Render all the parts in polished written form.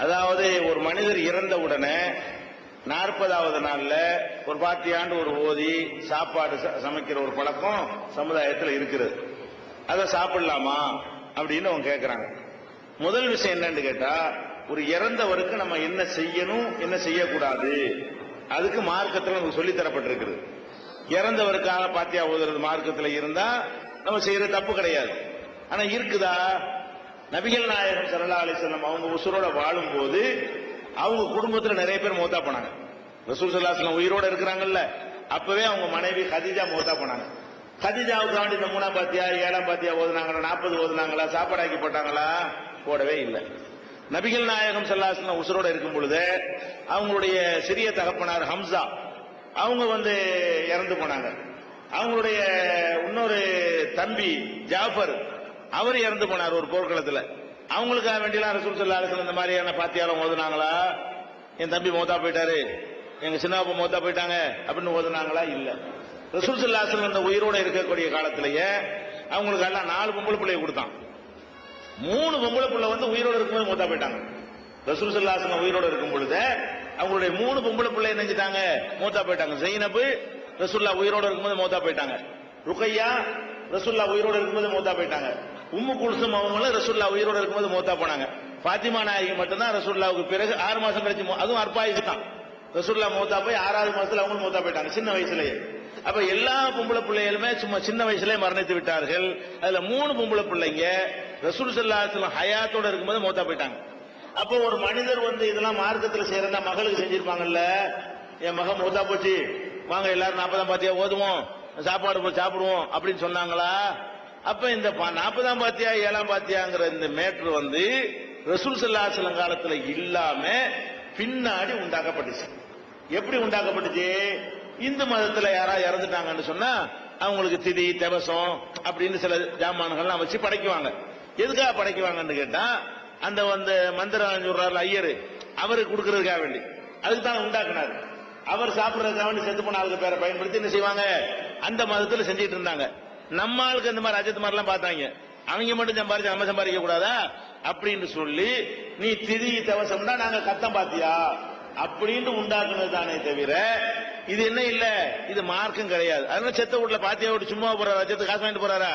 அதாவது ஒரு மனிதர் இறந்த உடனே 40வது நாள்ல ஒரு பாத்தியாண்டு ஒரு ஓதி சாப்பாடு சமைக்கிற ஒரு பழக்கம் சமுதாயத்தில் இருக்கிறது. அதை சாப்பிடலாமா அப்படின்னு அவங்க கேட்கிறாங்க. முதல் விஷயம் என்னன்னு கேட்டா, ஒரு இறந்தவருக்கு நம்ம என்ன செய்யணும் என்ன செய்யக்கூடாது அதுக்கு மார்க்கத்தில் நமக்கு சொல்லி தரப்பட்டிருக்கிறது. இறந்தவருக்காக பாத்தியா ஓதுறது மார்க்கத்தில் இருந்தா நம்ம செய்யறது தப்பு கிடையாது. ஆனா இருக்குதா? நபிகள் நாயகம் ஸல்லல்லாஹு அலைஹி வஸல்லம் அவங்க உசுரோட வாழும் போது அவங்க குடும்பத்தில் நிறைய பேர் மௌத்தா போனாங்க. ரசூல் ஸல்லல்லாஹு அலைஹி வஸல்லம் உயிரோட இருக்கிறாங்கல்ல, அப்பவே அவங்க மனைவி கதீஜா மௌத்தா போனாங்க. கதீஜாவுக்கு வேண்டி இந்த 3ஆம் பாத்தியா 7ஆம் பாத்தியா ஓதுனாங்களா, 40 ஓதுனாங்களா, சாப்பாடாக்கி போட்டாங்களா? போடவே இல்லை. நபிகள் நாயகம் ஸல்லல்லாஹு அலைஹி வஸல்லம் உசுரோட இருக்கும் பொழுது அவங்களுடைய சிறிய தகப்பனார் ஹம்சா அவங்க இறந்து போனாங்க. அவங்களுடைய இன்னொரு தம்பி ஜாஃபர் அவர் இறந்து போனார் ஒரு போர்க்களத்தில். அவங்களுக்காக வேண்டியெல்லாம் ரசூல் ஸல்லல்லாஹு அலைஹி வஸல்லம் இந்த மாதிரியான பாத்தியாலும் ஓதுனாங்களா? என் தம்பி மௌத்தா போயிட்டாரு, எங்க சின்னப்பா மௌத்தா போயிட்டாங்க அப்படின்னு ஓதுனாங்களா? இல்ல. ரசூல் ஸல்லல்லாஹு அலைஹி வஸல்லம் இந்த உயிரோட இருக்கக்கூடிய காலத்திலேயே அவங்களுக்கு எல்லாம் 4 பொம்பளை பிள்ளைய கொடுத்தான். 3 பொம்பளை பிள்ளை உயிரோட இருக்கும்போது மௌத்தா போயிட்டாங்க. ரசூல் ஸல்லல்லாஹு அலைஹி வஸல்லம் உயிரோட இருக்கும் பொழுது அவங்களுடைய 3 பொம்பளை பிள்ளை நினைஞ்சிட்டாங்க, மௌத்தா போயிட்டாங்க. ஜைனப் ரசூலுல்லாஹ் உயிரோட இருக்கும்போது மௌத்தா போயிட்டாங்க. ருக்கையா ரசூலுல்லாஹ் உயிரோட இருக்கும்போது மௌத்தா போயிட்டாங்க. உம்மு குல்சும் அவங்களும் ரசூலுல்லாஹ் உயிரோட இருக்கும்போது மௌத்தா போனாங்க. பாத்திமா நாயகி மட்டும்தான் ரசூலுல்லாஹ்வுக்கு பிறகு 6 மாசம் கழிச்சு, அதுவும் அற்பாயுசு தான். ரசூலுல்லாஹ் மௌத்தா போய் 6வது மாசத்துல அவங்களும் மௌத்தா போயிட்டாங்க, சின்ன வயசுலயே. அப்ப எல்லா பொம்பளை பிள்ளைகளுமே சும்மா சின்ன வயசுலயே மரணித்து விட்டார்கள். அதுல 3 பொம்பளை பிள்ளைங்க ரசூல் ஸல்லல்லாஹு அலைஹி வஸல்லம் ஹயாத்தோட இருக்கும்போது மௌத்தா போயிட்டாங்க. அப்போ ஒரு மனிதர் இதெல்லாம் மார்க்கத்தில் செய்யறதா மகளுக்கு செஞ்சிருப்பாங்கல்ல, என் மகன் மௌத்தா போச்சு, வாங்க எல்லாரும் 40ஆம் பாத்தியா ஓதுவோம், சாப்பாடு போய் சாப்பிடுவோம் அப்படின்னு சொன்னாங்களா? அப்ப இந்த 40ஆம் பாத்தியா 7ஆம் பாத்தியாங்கிற இந்த மேட்ரு ரசூல் ஸல்லல்லாஹு அலைஹி வஸல்லம் காலத்துல இல்லாம பின்னாடி உண்டாக்கப்பட்டுச்சு. எப்படி உண்டாக்கப்பட்டுச்சு? இந்து மதத்துல யாராவது இறந்துட்டாங்கன்னு சொன்னா அவங்களுக்கு திதி தவசம் அப்படின்னு சில ஜாமான்கள்லாம் வச்சு படைக்குவாங்க. எதுக்காக படைக்குவாங்கன்னு கேட்டா, அந்த மந்திரம் சொல்றாரு ஐயரு, அவருக்கு கொடுக்கறதுக்காக வேண்டி, அதுக்கு தான் உண்டாக்குனாரு. அவர் சாப்பிடுறதுக்காக வேண்டி செத்து போன ஆளுக்கு பேரை பயன்படுத்தி என்ன செய்வாங்க, அந்த மதத்துல செஞ்சிட்டு இருந்தாங்க. நம்ம ஆளுக்கு இந்த மாதிரி அஜித் மாதிரிலாம் பார்த்தாங்க, அவங்க மட்டும் சம்பாரிச்சு நம்ம சம்பாதிக்க கூடாதா அப்படின்னு சொல்லி, நீ திதி தவசம்னா நாங்க கத்தம் பாத்தியா அப்படின்னு உண்டாக்குனது தானே தவிர இது என்ன இல்ல, இது மார்க்கம் கிடையாது. அதனால செத்த வீட்டுல பாத்தியா விட்டு சும்மா போறாரா, செத்து காசு வாங்கிட்டு போறாரா?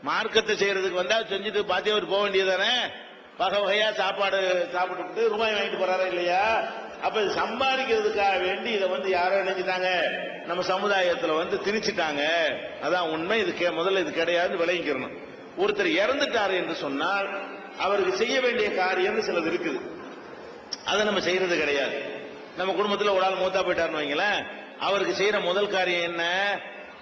மார்க்கத்தை செய்யறதுக்கு வந்தா செஞ்சுட்டு பாத்தியா விட்டு போக வேண்டியதானே. வகை வகையா சாப்பாடு சாப்பிட்டு ரூபாய் வாங்கிட்டு போறாரா இல்லையா? அப்ப சம்பாதிக்கிறதுக்காக வேண்டி இதை யாரோ நினைச்சிட்டாங்க, நம்ம சமுதாயத்துல திணிச்சிட்டாங்க. அதான் உண்மை. இது முதல்ல இது கிடையாது, விளங்கிக்கிறணும். ஒருத்தர் இறந்துட்டாரு என்று சொன்னால் அவருக்கு செய்ய வேண்டிய காரியம் சிலது இருக்குது, அதை நம்ம செய்யறது கிடையாது. நம்ம குடும்பத்தில் ஒரு ஆள் மூத்தா போயிட்டாருன்னு வைங்களேன், அவருக்கு செய்யற முதல் காரியம் என்ன?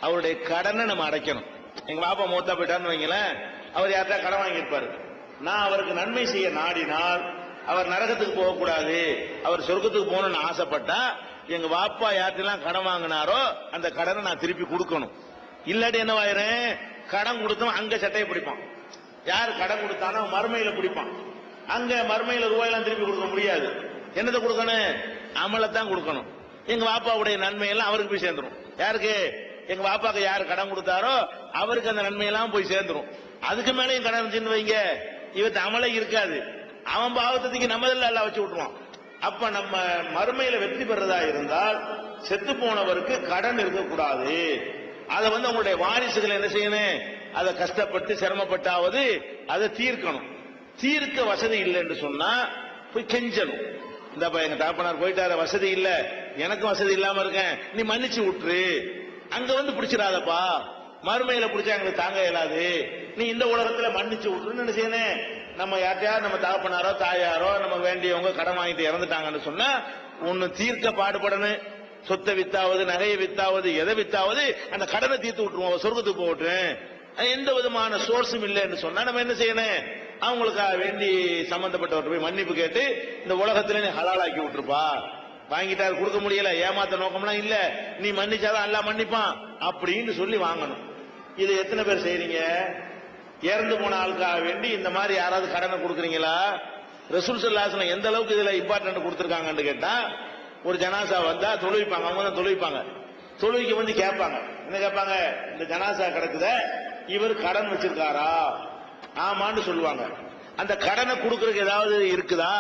அவருடைய கடனை நம்ம அடைக்கணும். எங்க பாப்பா மூத்தா போயிட்டாருன்னு வைங்களேன், அவர் யார்கிட்ட கடன் வாங்கியிருப்பாரு. நான் அவருக்கு நன்மை செய்ய நாடினால் அவர் நரகத்துக்கு போகக்கூடாது, அவர் சொர்க்கத்துக்கு போகணும்னு ஆசைப்பட்டா எங்க பாப்பா யார்ட்டெல்லாம் கடன் வாங்கினாரோ அந்த கடனை நான் திருப்பி கொடுக்கணும். இல்லாட்டி என்னவாயிரும், கடன் கொடுத்தோம் அங்க சட்டையை பிடிப்பான். யார் கடன் கொடுத்தானோ மறுமையில பிடிப்பான். அங்க மறுமையில ரூபாயெல்லாம் திருப்பி கொடுக்க முடியாது. என்னத்தை கொடுக்கணும்? அமலத்தான் கொடுக்கணும். எங்க பாப்பாவுடைய நன்மையெல்லாம் அவருக்கு போய் சேர்ந்துரும். யாருக்கு? எங்க பாப்பாக்கு யார் கடன் கொடுத்தாரோ அவருக்கு அந்த நன்மையெல்லாம் போய் சேர்ந்துரும். அதுக்கு மேலேயும் கடன் சின்ன வைங்க, இவத்து அமலே இருக்காது. அவன் பாவத்துக்கு நம்மதில் எல்லாம் வச்சு விட்டுருவான். அப்ப நம்ம மறுமையில வெற்றி பெறதா இருந்தால் செத்து போனவருக்கு கடன் இருக்கக்கூடாது. அதை உங்களுடைய வாரிசுகள் என்ன செய்யணும்? அதை கஷ்டப்பட்டு சிரமப்பட்டாவது அதை தீர்க்கணும். தீர்க்க வசதி இல்லை என்று சொன்னா போய் கெஞ்சணும். இந்தப்பா எங்க தகப்பனார் போயிட்டார, வசதி இல்ல, எனக்கும் வசதி இல்லாம இருக்கேன், நீ மன்னிச்சு விட்டுரு. அங்க பிடிச்சிடாதப்பா, மறுமையில பிடிச்சா எங்களுக்கு தாங்க இயலாது, நீ இந்த உலகத்துல மன்னிச்சு விட்டுருன்னு என்ன செய்யணும்? நம்ம யார்ட்டையார் நம்ம தகப்பனாரோ தாயாரோ நம்ம வேண்டியவங்க கடன் வாங்கிட்டு இறந்துட்டாங்கன்னு சொன்னா ஒன்னு தீர்க்க பாடுபடணும். சொத்தை வித்தாவது, நகையை வித்தாவது, எதை வித்தாவது அந்த கடனை தீர்த்து விட்டுருவோம், சொர்க்கத்துக்கு போகட்டும். எந்த விதமான சோர்ஸும் இல்லைன்னு சொன்னா நம்ம என்ன செய்யணும்? அவங்களுக்காக வேண்டி சம்பந்தப்பட்டவர்கள் போய் மன்னிப்பு கேட்டு இந்த உலகத்துல நீ ஹலாலாக்கி விட்டுருப்பா, வாங்கிட்டாரு கொடுக்க முடியல, ஏமாத்த நோக்கம்லாம் இல்ல, நீ மன்னிச்சாதான் எல்லாம் மன்னிப்பான் அப்படின்னு சொல்லி வாங்கணும். இது எத்தனை பேர் செய்றீங்க? இறந்து போன ஆளுக்காக வேண்டி இந்த மாதிரி யாராவது கடனை கொடுக்குறீங்களா? ரசூல் ஸல்லல்லாஹு அலைஹி வஸல்லம் எந்த அளவுக்கு இதுல இம்பார்ட்டன்ட் கொடுத்திருக்காங்கன்னு கேட்டா, ஒரு ஜனாசா வந்தா தொழுவிப்பாங்க, அவங்க தான் தொழுவிப்பாங்க. தொழுவிக்கு கேட்பாங்க, என்ன கேட்பாங்க? இந்த ஜனாசா கிடக்குத, இவர் கடன் வச்சிருக்காரா? ஆமான்னு சொல்லுவாங்க. அந்த கடனை கொடுக்கறதுக்கு ஏதாவது இருக்குதா?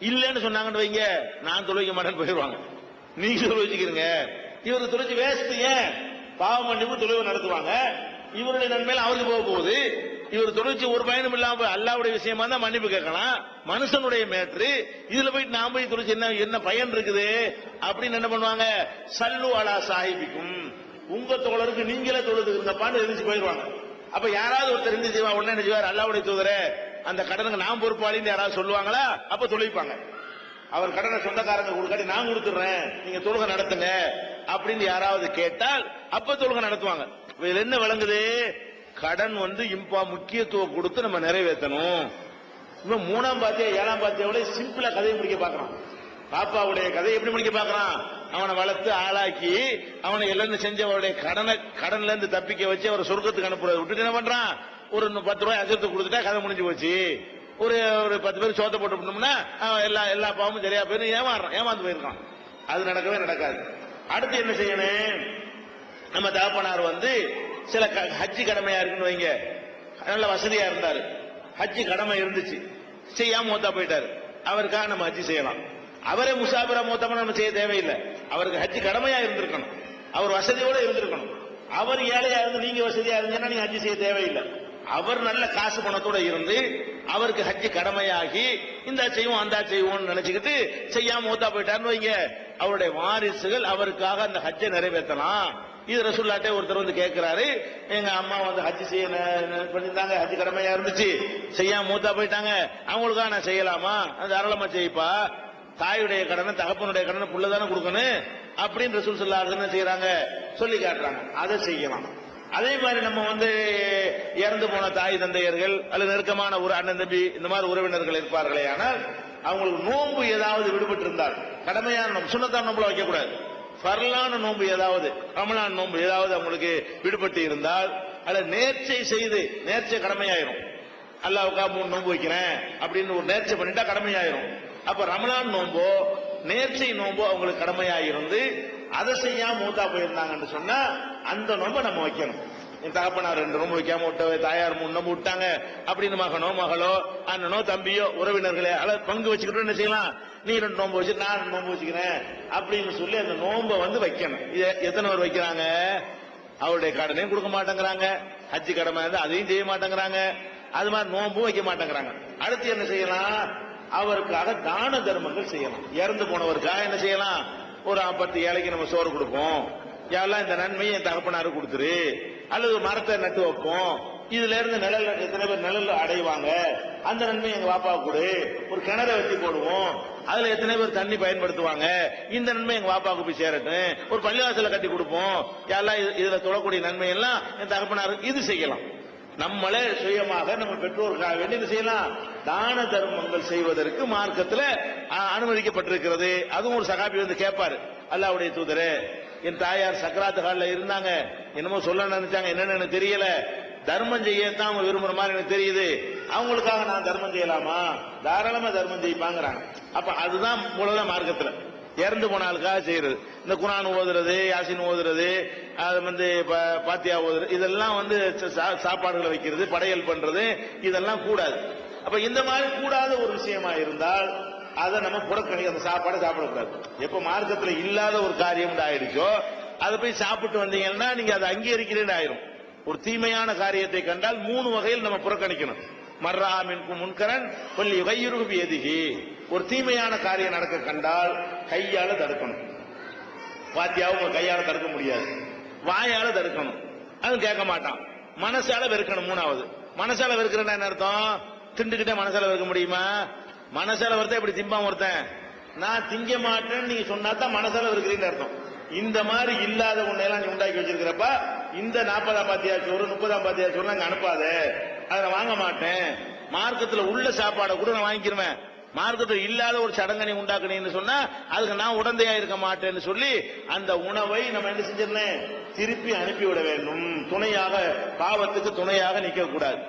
இல்லன்னு சொன்னாங்கன்னு வைங்க, நான் தொழுவிக்க மாட்டேன்னு போயிடுவாங்க. நீங்க தொழு வச்சுக்கிறீங்க, இவருக்கு தொழிச்சு வேஸ்ட். ஏன் பாவ மன்னிப்பு தொழுவு நடத்துவாங்க, இவருடைய நன்மையில அவருக்கு போக போகுது. இவர் தொழிற்சி ஒரு பயனும் இல்லாம அல்லாவுடைய விஷயமா தான் மன்னிப்பு கேட்கலாம், மனுஷனுடைய மேட்ரு. இதுல போயிட்டு நான் போய் தொழிச்சு என்ன பயன் இருக்குது அப்படின்னு என்ன பண்ணுவாங்க, சல்லு அலா சாஹிபிக்கும், உங்க தோழருக்கு நீங்களே தொழுதுங்கப்பான்னு எரிஞ்சு போயிடுவாங்க. அப்ப யாராவது ஒருத்தர் இருந்து செய்வா, உடனே என்ன செய்வார், அல்லாவுடைய தூதரே அந்த கடனுக்கு நான் பொறுப்பாளின்னு யாராவது சொல்லுவாங்களா, அப்ப தொழிப்பாங்க. அவர் கடனை சொந்தக்காரங்க கொடுக்காட்டி நான் கொடுத்துடுறேன், நீங்க தொழுகை நடத்துங்க அப்படின்னு யாராவது கேட்டால் அப்ப தொழுகை நடத்துவாங்க. இதுல என்ன விளங்குது, கடன் முக்கியத்துவம் கொடுத்து நம்ம நிறைவேற்றணும். இன்னும் 3ஆம் பாத்தியா 7ஆம் பாத்தியாவோட சிம்பிளா கதையை முடிக்க பாக்குறான். பாப்பாவுடைய கதையை எப்படி முடிக்க பாக்குறான், அவனை வளர்த்து ஆளாக்கி அவனை எல்லாம் செஞ்சவருடைய கடன்ல இருந்து தப்பிக்க வச்சு அவரை சொர்க்கத்துக்கு அனுப்புறதை விட்டுட்டு என்ன பண்றான், ஒரு 10 ரூபாய் அஜரத்து கொடுத்துட்டா கதை முடிஞ்சு போச்சு. ஒரு 10 பேர் சோத்த போட்டு விட்டோம்னா எல்லா பாவமும் சரியா போயிடும், ஏமாந்து போயிருக்கான். அது நடக்கவே நடக்காது. அடுத்து என்ன செய்யணும், நம்ம தகப்பனார் சில ஹஜ்ஜி கடமையா இருக்குன்னு வைங்க, நல்ல வசதியா இருந்தாரு, ஹஜ்ஜி கடமை இருந்துச்சு, செய்யாம மூத்தா போயிட்டாரு, அவருக்காக நம்ம ஹஜ்ஜி செய்யலாம். அவரே முசாபிரா மூத்தமா நம்ம செய்ய தேவையில்லை, அவருக்கு ஹஜ்ஜி கடமையா இருந்திருக்கணும், அவர் வசதியோட இருந்திருக்கணும். அவர் ஏழையா இருந்து நீங்க வசதியா இருந்தீங்கன்னா நீங்க ஹஜ்ஜி செய்ய தேவையில்லை. அவர் நல்ல காசு பணத்தோட இருந்து அவருக்கு ஹஜ்ஜி கடமையாகி இந்த செய்வோம் அந்த செய்வோம் நினைச்சுக்கிட்டு செய்யாம மூத்தா போயிட்டாருன்னு வைங்க, அவருடைய வாரிசுகள் அவருக்காக அந்த ஹஜ்ஜை நிறைவேற்றலாம். இது ரசூலுல்லாஹ்ட்ட ஒருத்தர் கேட்கிறாரு, எங்க அம்மா ஹஜ்ஜி செய்ய பண்ணிருந்தாங்க, ஹஜ்ஜி கடமையா இருந்துச்சு, செய்யாம மூத்தா போயிட்டாங்க, அவங்களுக்காக நான் செய்யலாமா, தாராளமா செய்ப்பா, தாயுடைய கடனை தகப்பனுடைய கடனை புள்ளதானே கொடுக்கணும் அப்படின்னு ரசூல் ஸல்லல்லாஹு அலைஹி வஸல்லம் செய்யறாங்க, சொல்லி காட்டுறாங்க, அதை செய்யலாம். அதே மாதிரி நம்ம இறந்து போன தாய் தந்தையர்கள் அல்லது நெருக்கமான ஒரு அண்ணன் தம்பி இந்த மாதிரி உறவினர்கள் இருப்பார்களே, ஆனால் அவங்களுக்கு நோன்பு ஏதாவது விடுபட்டு இருந்தால், கடமையான சுன்னத்தான நோம்புல வைக்கக்கூடாது, ஃபர்லான நோன்பு ஏதாவது ரமலான் நோன்பு ஏதாவது அவங்களுக்கு விடுபட்டு இருந்தால், அல்லது நேர்ச்சை செய்து நேர்ச்சை கடமையாயிரும், அல்லாஹ்வுக்கா 3 நோன்பு வைக்கிறேன் அப்படின்னு ஒரு நேர்ச்சை பண்ணிட்டா கடமையாயிரும். அப்ப ரமலான் நோன்போ நேர்ச்சை நோன்போ அவங்களுக்கு கடமையாயிருந்து அதை செய்யாம மூத்தா போயிருந்தாங்கன்னு சொன்னா அந்த நோன்பை நம்ம வைக்கணும். என் தகப்பனார் 2 நோன்பு வைக்காம விட்ட, தாயார் 3 நோன்பு விட்டாங்க அப்படின்னு மகனோ அண்ணனோ தம்பியோ உறவினர்களே அல்லது பங்கு வச்சுக்கிட்டு என்ன செய்யலாம், நீ 2 நோன்பு வச்சு நான் 2 நோன்பு வச்சுக்கிறேன் அப்படின்னு சொல்லி அந்த நோன்பை வைக்கணும். எத்தனை பேர் வைக்கிறாங்க, அவருடைய கடனையும் கொடுக்க மாட்டேங்கிறாங்க, ஹஜ்ஜி கடமை அதையும் செய்ய மாட்டேங்கிறாங்க, அது மாதிரி நோன்பும் வைக்க மாட்டேங்கிறாங்க. அடுத்து என்ன செய்யலாம், அவருக்காக தான தர்மங்கள் செய்யலாம். இறந்து போனவருக்காக என்ன செய்யலாம், ஒரு 10 ஏழைக்கு நம்ம சோறு கொடுப்போம், யாரெல்லாம் இந்த நன்மையை என் தகப்பனாருக்கு கொடுத்துரு, அல்லது மரத்தை நட்டு வைப்போம், இதுல இருந்து நிழல் எத்தனை பேர் நிழல் அடைவாங்க, அந்த நன்மையை எங்க பாப்பாவுக்கு கொடு, ஒரு கிணறை வெட்டி போடுவோம், அதுல எத்தனை பேர் தண்ணி பயன்படுத்துவாங்க, இந்த நன்மை எங்க பாப்பாவுக்கு போய் சேரட்டும், ஒரு பள்ளிவாசல கட்டி கொடுப்போம், யாரெல்லாம் இதுல தொழக்கூடிய நன்மை எல்லாம் என் தகப்பனாருக்கு, இது செய்யலாம். நம்மளே சுயமாக நம்ம பெற்றோருக்காக வேண்டி என்ன செய்யலாம், தான தர்மங்கள் செய்வதற்கு மார்க்கத்தில் அனுமதிக்கப்பட்டிருக்கிறது. அதுவும் ஒரு சகாபி கேட்பாரு, அல்லாஹ்வுடைய தூதரே என் தாயார் சக்கராத்து கால்ல இருந்தாங்க, என்னமோ சொல்ல நினைச்சாங்க, என்னன்னு எனக்கு தெரியல, தர்மம் செய்யத்தான் அவங்க விரும்புற மாதிரி எனக்கு தெரியுது, அவங்களுக்காக நான் தர்மம் செய்யலாமா, தாராளமா தர்மம் செய்ப்பாங்கிறாங்க. அப்ப அதுதான் மூலதன மார்க்கத்தில் இறந்து போன ஆளுக்காக செய்யறது. இந்த குர்ஆன் ஓதுறது, யாசின் ஓதுறது, அது பாத்தியா ஓதுறது, இதெல்லாம் சாப்பாடுகளை வைக்கிறது, படையல் பண்றது, இதெல்லாம் கூடாது. அப்ப இந்த மாதிரி கூடாத ஒரு விஷயமா இருந்தால் அதை நம்ம புறக்கணி, அந்த சாப்பாடை சாப்பிடக்கூடாது. எப்ப மார்க்கத்தில் இல்லாத ஒரு காரியம் ஆயிடுச்சோ அதை போய் சாப்பிட்டு வந்தீங்கன்னா நீங்க அதை அங்கீகரிக்கிறேன்னு ஆயிரும். ஒரு தீமையான காரியத்தை கண்டால் 3 வகையில் நம்ம புறக்கணிக்கணும். மர்ரா மின்கும் முன்கரன் பள்ளி கையுருபி எதிகி, ஒரு தீமையான காரியம் நடக்க கண்டால் கையால தடுக்கணும். பாத்தியாவும் கையால தடுக்க முடியாது, வாயால தடுக்கணும், அது கேட்க மாட்டான். மனசால வெறுக்கணும். 3வது மனசால வெறுக்கிறேன் என்ன அர்த்தம், திண்டுகிட்டே மனசால வெறுக்க முடியுமா? மனசால ஒருத்தன் இப்படி திம்பாம ஒருத்தன் நான் திங்க மாட்டேன்னு நீங்க சொன்னா தான் மனசால வெறுக்கிறீன்னு அர்த்தம். இந்த மாதிரி இல்லாத உன்னையெல்லாம் நீ உண்டாக்கி வச்சிருக்கிறப்ப இந்த 40ஆம் பாத்தியா சோறு 30ஆம் பாத்தியா சோறு அங்க அனுப்பாத, அதை வாங்க மாட்டேன். மார்க்கத்தில் உள்ள சாப்பாடை கூட நான் வாங்கிக்கிறேன், மார்க்கத்தில் இல்லாத ஒரு சடங்கனை உண்டாக்குனேன்னு சொன்னா அதுக்கு நான் உடந்தையா இருக்க மாட்டேன்னு சொல்லி அந்த உணவை நம்ம என்ன செஞ்சிருந்தேன், திருப்பி அனுப்பிவிட வேண்டும். துணையாக, பாவத்துக்கு துணையாக நிக்க கூடாது.